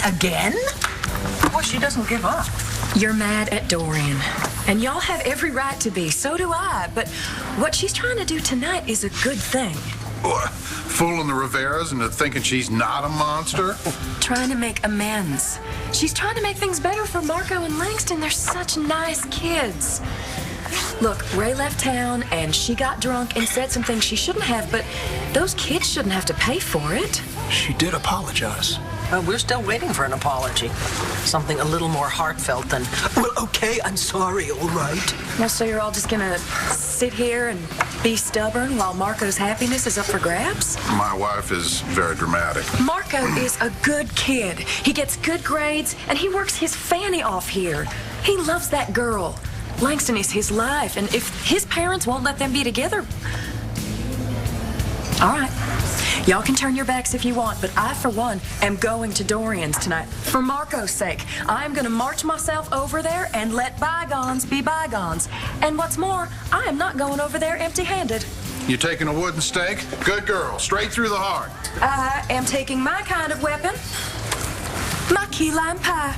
Again? Well, she doesn't give up. You're mad at Dorian. And y'all have every right to be. So do I. But what she's trying to do tonight is a good thing. What? Fooling the Riveras into thinking she's not a monster? Trying to make amends. She's trying to make things better for Markko and Langston. They're such nice kids. Look, Ray left town and she got drunk and said some things she shouldn't have, but those kids shouldn't have to pay for it. She did apologize. We're still waiting for an apology. Something a little more heartfelt than, well, okay, I'm sorry, all right. Well, so you're all just gonna sit here and be stubborn while Markko's happiness is up for grabs? My wife is very dramatic. Markko is a good kid. He gets good grades, and he works his fanny off here. He loves that girl. Langston is his life, and if his parents won't let them be together... All right. Y'all can turn your backs if you want, but I, for one, am going to Dorian's tonight. For Markko's sake, I'm going to march myself over there and let bygones be bygones. And what's more, I am not going over there empty-handed. You taking a wooden stake? Good girl, straight through the heart. I am taking my kind of weapon, my key lime pie.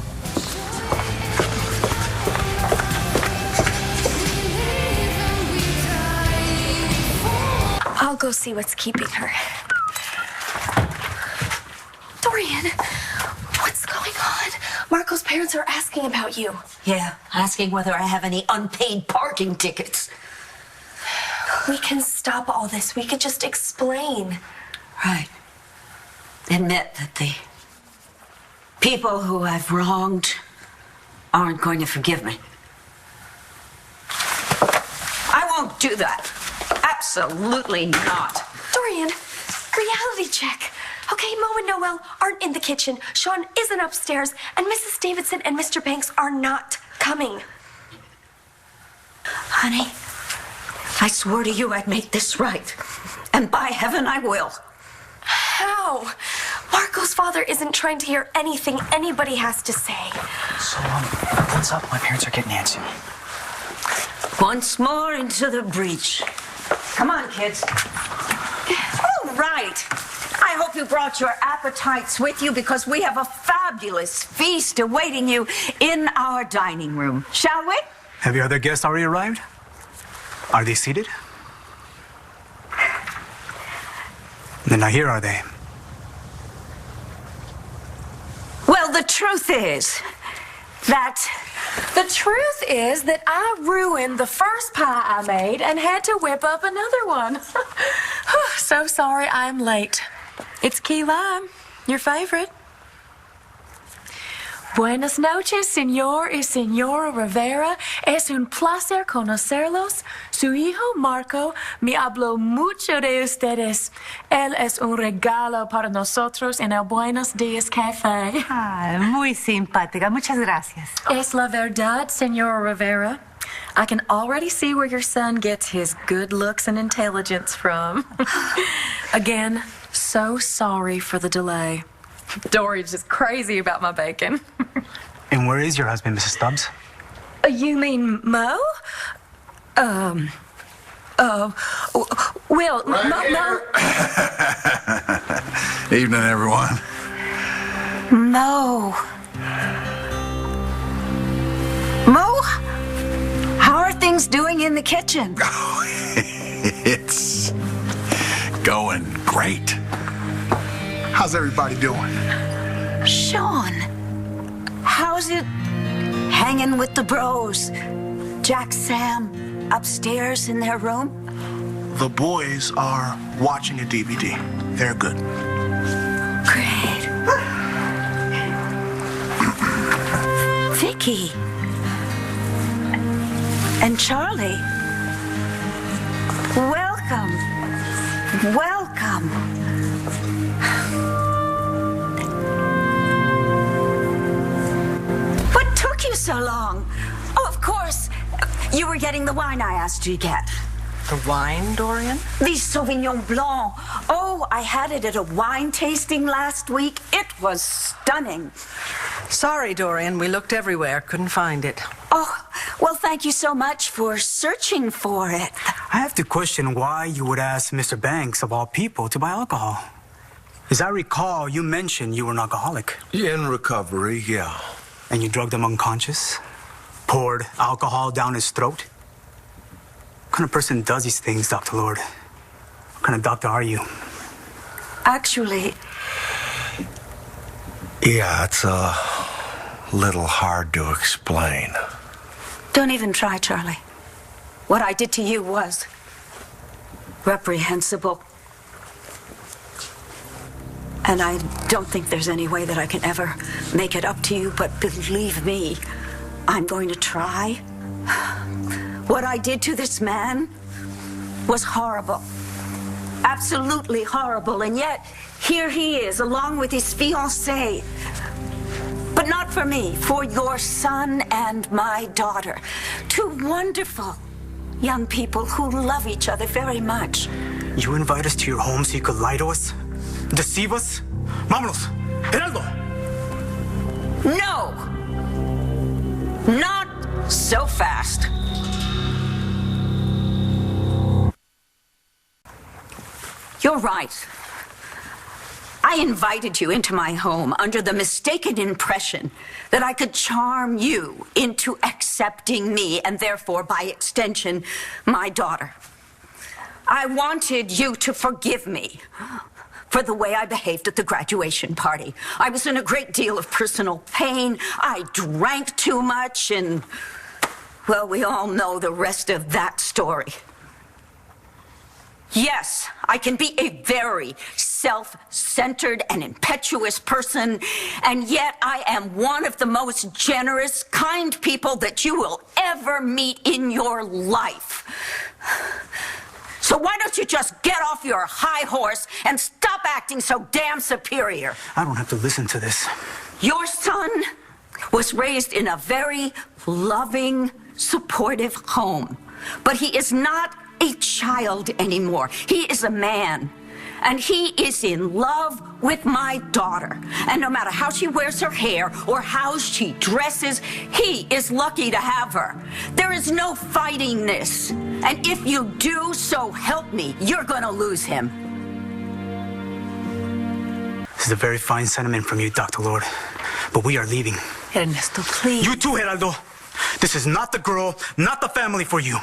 I'll go see what's keeping her. Dorian, what's going on? Markko's parents are asking about you. Yeah, asking whether I have any unpaid parking tickets. We can stop all this. We could just explain. Right. Admit that the people who I've wronged aren't going to forgive me. I won't do that. Absolutely not. Dorian, reality check. Okay, Moe and Noelle aren't in the kitchen. Shaun isn't upstairs. And Mrs. Davidson and Mr. Banks are not coming. Honey, I swore to you I'd make this right. And by heaven, I will. How? Markko's father isn't trying to hear anything anybody has to say. So, what's up? My parents are getting antsy. Once more into the breach. Come on, kids. All right. I hope you brought your appetites with you because we have a fabulous feast awaiting you in our dining room. Shall we? Have your other guests already arrived? Are they seated? Then now here are they. Well, the truth is that I ruined the first pie I made and had to whip up another one. So sorry I'm late. It's key lime, your favorite. Buenas noches, señor y señora Rivera. Es un placer conocerlos. Su hijo Markko me habló mucho de ustedes. Él es un regalo para nosotros en el Buenos Días Café. Ah, muy simpática. Muchas gracias. Es la verdad, señora Rivera. I can already see where your son gets his good looks and intelligence from. Again, so sorry for the delay. Dorian's just crazy about my bacon. And where is your husband, Mrs. Stubbs? You mean Moe? Will, Right Moe... Evening, everyone. Moe. Moe, how are things doing in the kitchen? It's going great. How's everybody doing? Shaun, how's it hanging with the bros? Jack, Sam, upstairs in their room? The boys are watching a DVD. They're good. Great. Viki and Charlie, welcome. Welcome. What took you so long? Oh, of course. You were getting the wine I asked you to get. The wine, Dorian? The Sauvignon Blanc. Oh, I had it at a wine tasting last week. It was stunning. Sorry, Dorian. We looked everywhere. Couldn't find it. Oh, well, thank you so much for searching for it. I have to question why you would ask Mr. Banks, of all people, to buy alcohol. As I recall, you mentioned you were an alcoholic. In recovery, yeah. And you drugged him unconscious? Poured alcohol down his throat? What kind of person does these things, Dr. Lord? What kind of doctor are you? Actually... Yeah, it's a little hard to explain. Don't even try, Charlie. What I did to you was reprehensible. And I don't think there's any way that I can ever make it up to you, but believe me, I'm going to try. What I did to this man was horrible. Absolutely horrible, and yet here he is, along with his fiancée. But not for me, for your son and my daughter. Two wonderful young people who love each other very much. You invite us to your home so you could lie to us? Deceive us? Vámonos! Geraldo! No! Not so fast. You're right. I invited you into my home under the mistaken impression that I could charm you into accepting me and therefore, by extension, my daughter. I wanted you to forgive me for the way I behaved at the graduation party. I was in a great deal of personal pain. I drank too much and, well, we all know the rest of that story. Yes, I can be a very self-centered and impetuous person, and yet I am one of the most generous, kind people that you will ever meet in your life. So why don't you just get off your high horse and stop acting so damn superior? I don't have to listen to this. Your son was raised in a very loving, supportive home, but he is not a child anymore. He is a man, and he is in love with my daughter. And no matter how she wears her hair or how she dresses, he is lucky to have her. There is no fighting this. And if you do, so help me, you're gonna lose him. This is a very fine sentiment from you, Dr. Lord. But we are leaving. Ernesto, please. You too, Geraldo. This is not the girl, not the family for you.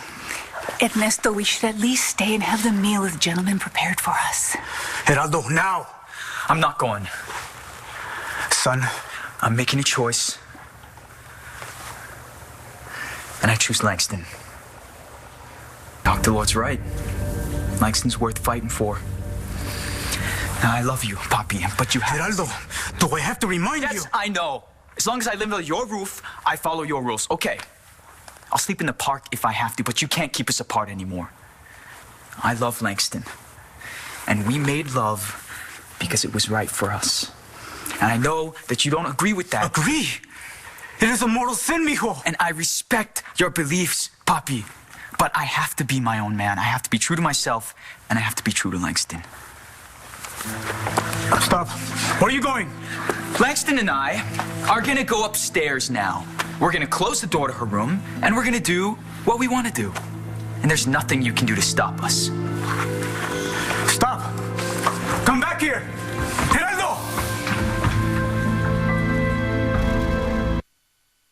Ernesto, we should at least stay and have the meal the gentleman prepared for us. Geraldo, now! I'm not going. Son, I'm making a choice. And I choose Langston. Dr. Lord's right. Langston's worth fighting for. Now, I love you, Papi, but you have... Geraldo, do I have to remind you? Yes, I know. As long as I live under your roof, I follow your rules. Okay. I'll sleep in the park if I have to, but you can't keep us apart anymore. I love Langston. And we made love because it was right for us. And I know that you don't agree with that. Agree? It is a mortal sin, mijo. And I respect your beliefs, Papi. But I have to be my own man. I have to be true to myself, and I have to be true to Langston. Stop. Where are you going? Langston and I are gonna go upstairs now. We're gonna close the door to her room, and we're gonna do what we want to do. And there's nothing you can do to stop us. Stop. Come back here.